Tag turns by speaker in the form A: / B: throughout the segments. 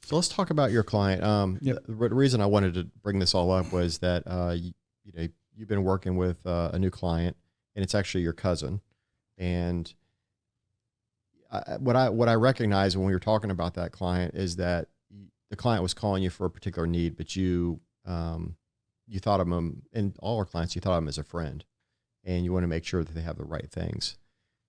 A: So let's talk about your client.
B: Yep.
A: The reason I wanted to bring this all up was that you know, you've been working with a new client, and it's actually your cousin. And what I recognize when we were talking about that client is that the client was calling you for a particular need, but you thought of them, and all our clients, you thought of them as a friend, and you want to make sure that they have the right things.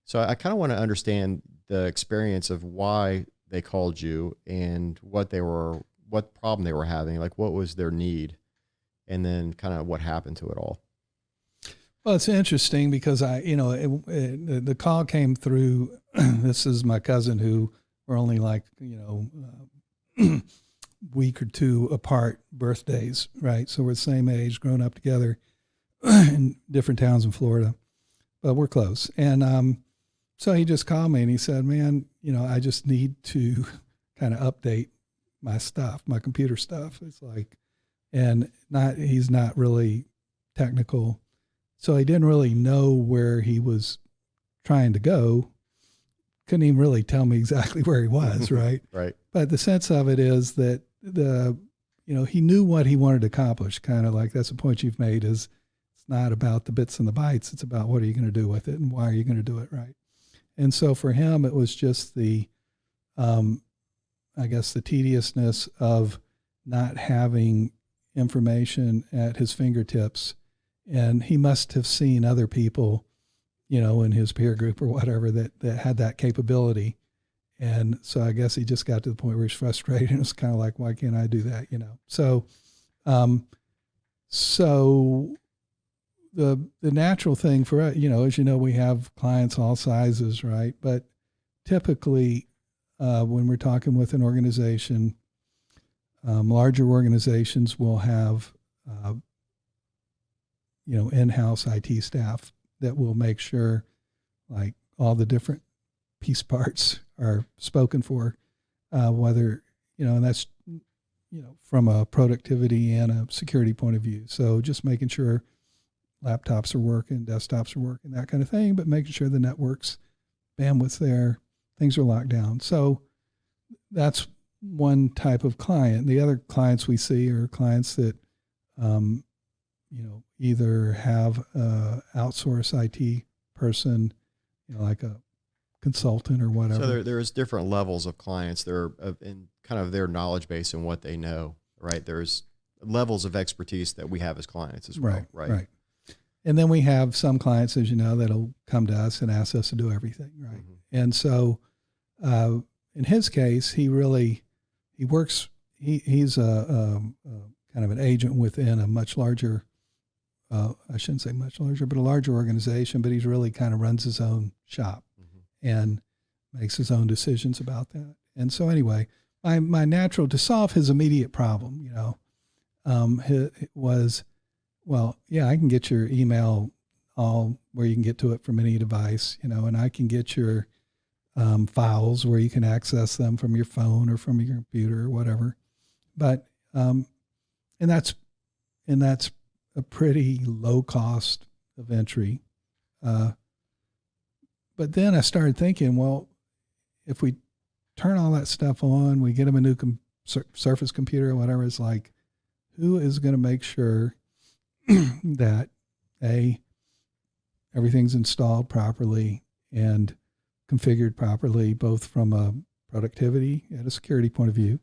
A: So I kind of want to understand the experience of why they called you and what problem they were having, like what was their need, and then kind of what happened to it all.
B: Well, it's interesting because the call came through. This is my cousin who we're only like, week or two apart birthdays, right? So we're the same age, grown up together in different towns in Florida, but we're close. And so he just called me and he said, man, I just need to kind of update my stuff, my computer stuff. It's like, and he's not really technical. So he didn't really know where he was trying to go. Couldn't even really tell me exactly where he was, right?
A: Right.
B: But the sense of it is that he knew what he wanted to accomplish. Kind of like that's the point you've made is it's not about the bits and the bytes. It's about what are you going to do with it and why are you going to do it, right? And so for him, it was just the tediousness of not having information at his fingertips. And he must have seen other people, in his peer group or whatever that had that capability. And so I guess he just got to the point where he's frustrated and it's kind of like, why can't I do that? So the natural thing for us, as we have clients all sizes, right? But typically when we're talking with an organization, larger organizations will have, in-house IT staff that will make sure like all the different piece parts are spoken for, whether, and that's, from a productivity and a security point of view. So just making sure laptops are working, desktops are working, that kind of thing, but making sure the network's bandwidth's there, things are locked down. So that's one type of client. The other clients we see are clients that, either have a outsource IT person, like a consultant or whatever.
A: So there's different levels of clients. They're in kind of their knowledge base and what they know, right? There's levels of expertise that we have as clients as well, right?
B: And then we have some clients, as you know, that'll come to us and ask us to do everything, right? Mm-hmm. And so in his case, he's a kind of an agent within a much larger, I shouldn't say much larger, but a larger organization, but he's really kind of runs his own shop and makes his own decisions about that. And so anyway, my natural to solve his immediate problem, was, well, yeah, I can get your email all where you can get to it from any device, and I can get your files where you can access them from your phone or from your computer or whatever. But, and that's a pretty low cost of entry. But then I started thinking, well, if we turn all that stuff on, we get them a new Surface computer or whatever, it's like, who is going to make sure that everything's installed properly and configured properly, both from a productivity and a security point of view?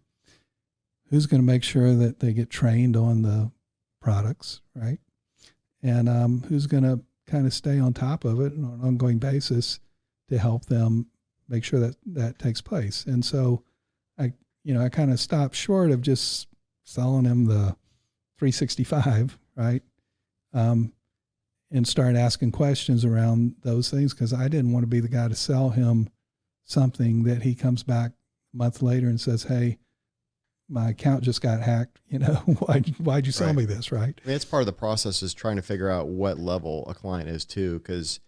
B: Who's going to make sure that they get trained on the products, right? And who's going to kind of stay on top of it on an ongoing basis to help them make sure that that takes place? And so I kind of stopped short of just selling him the 365, right? And started asking questions around those things because I didn't want to be the guy to sell him something that he comes back a month later and says, hey, my account just got hacked. Why'd you sell me this, right?
A: I mean, it's part of the process is trying to figure out what level a client is too, because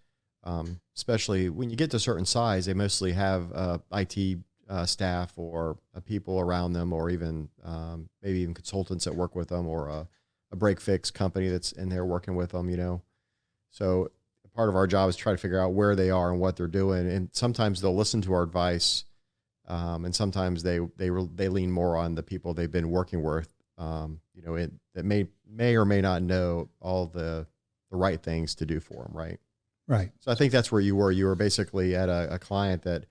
A: especially when you get to a certain size, they mostly have IT staff or people around them, or even maybe even consultants that work with them, or a break fix company that's in there working with them, So part of our job is try to figure out where they are and what they're doing. And sometimes they'll listen to our advice And sometimes they lean more on the people they've been working with, that may or may not know all the right things to do for them, right?
B: Right.
A: So I think that's where you were. You were basically at a client that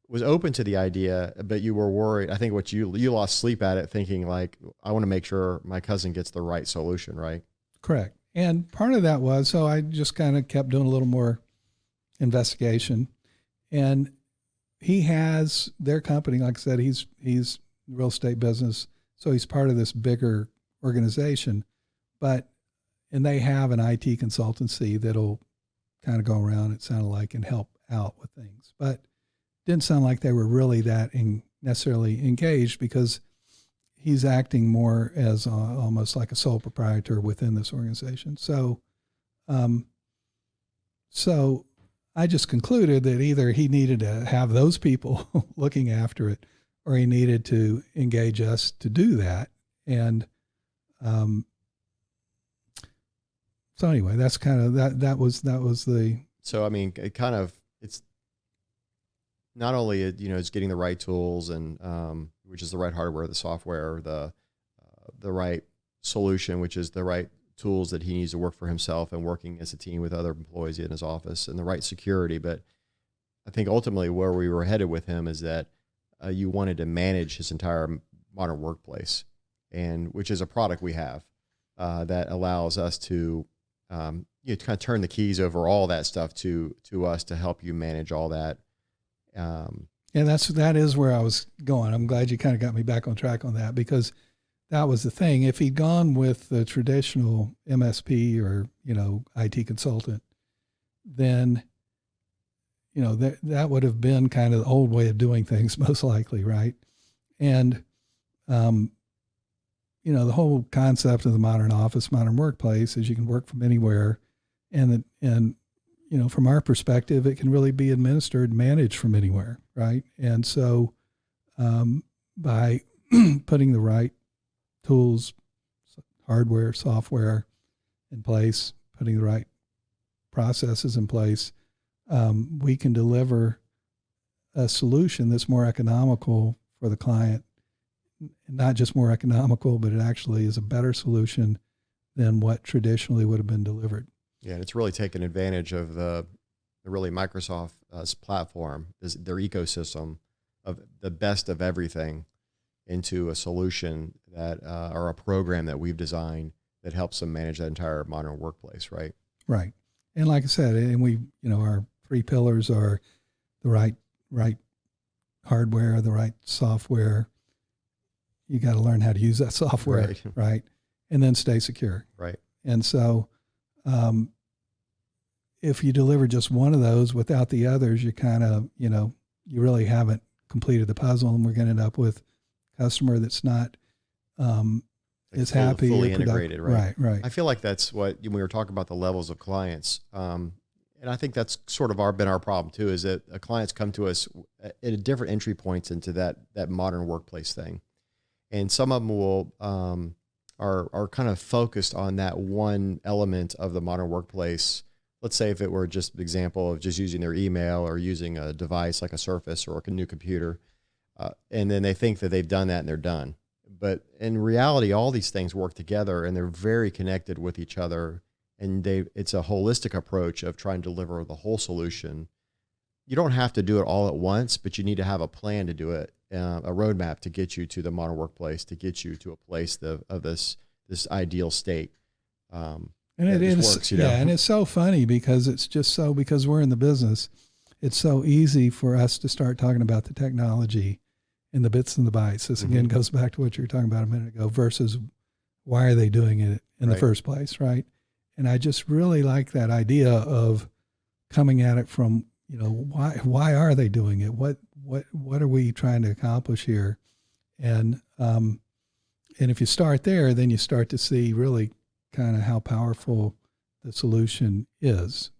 A: was open to the idea, but you were worried. I think what you lost sleep at it, thinking like, I want to make sure my cousin gets the right solution, right?
B: Correct. And part of that was, so I just kind of kept doing a little more investigation, and he has their company. Like I said, he's real estate business. So he's part of this bigger organization, and they have an IT consultancy that'll kind of go around, it sounded like, and help out with things, but didn't sound like they were really that necessarily engaged, because he's acting more as almost like a sole proprietor within this organization. So I just concluded that either he needed to have those people looking after it, or he needed to engage us to do that. And so anyway, that's kind of that was the.
A: So I mean, it's not only it's getting the right tools and which is the right hardware, the software, the right solution, which is the right tools that he needs to work for himself and working as a team with other employees in his office, and the right security. But I think ultimately where we were headed with him is that you wanted to manage his entire modern workplace, and which is a product we have that allows us to kind of turn the keys over all that stuff to us to help you manage all that.
B: Yeah, that is where I was going. I'm glad you kind of got me back on track on that, because that was the thing. If he'd gone with the traditional MSP or, IT consultant, then, that would have been kind of the old way of doing things, most likely. Right. And, the whole concept of the modern office, modern workplace is you can work from anywhere. And from our perspective, it can really be administered, managed from anywhere. Right. And so, by putting the right tools, hardware, software in place, putting the right processes in place, we can deliver a solution that's more economical for the client. Not just more economical, but it actually is a better solution than what traditionally would have been delivered.
A: Yeah, and it's really taken advantage of the really Microsoft's platform, their ecosystem of the best of everything into a solution that or a program that we've designed that helps them manage that entire modern workplace, right?
B: Right. And like I said, and we, our 3 pillars are the right hardware, the right software. You got to learn how to use that software, right? And then stay secure.
A: Right.
B: And so if you deliver just one of those without the others, you kind of, you really haven't completed the puzzle, and we're going to end up with a customer that's not is happy,
A: fully integrated, right?
B: Right.
A: I feel like that's what, when we were talking about the levels of clients, and I think that's sort of been our problem too, is that clients come to us at different entry points into that modern workplace thing. And some of them will are kind of focused on that one element of the modern workplace. Let's say if it were just an example of just using their email or using a device like a Surface or a new computer, and then they think that they've done that and they're done. But in reality, all these things work together and they're very connected with each other. And it's a holistic approach of trying to deliver the whole solution. You don't have to do it all at once, but you need to have a plan to do it, a roadmap to get you to the modern workplace, to get you to a place of this ideal state.
B: And it is,
A: works,
B: and it's so funny because because we're in the business, it's so easy for us to start talking about the technology and the bits and the bytes. This again goes back to what you were talking about a minute ago versus why are they doing it in the first place, right? And I just really like that idea of coming at it from, why are they doing it? What are we trying to accomplish here? And if you start there, then you start to see really kind of how powerful the solution is.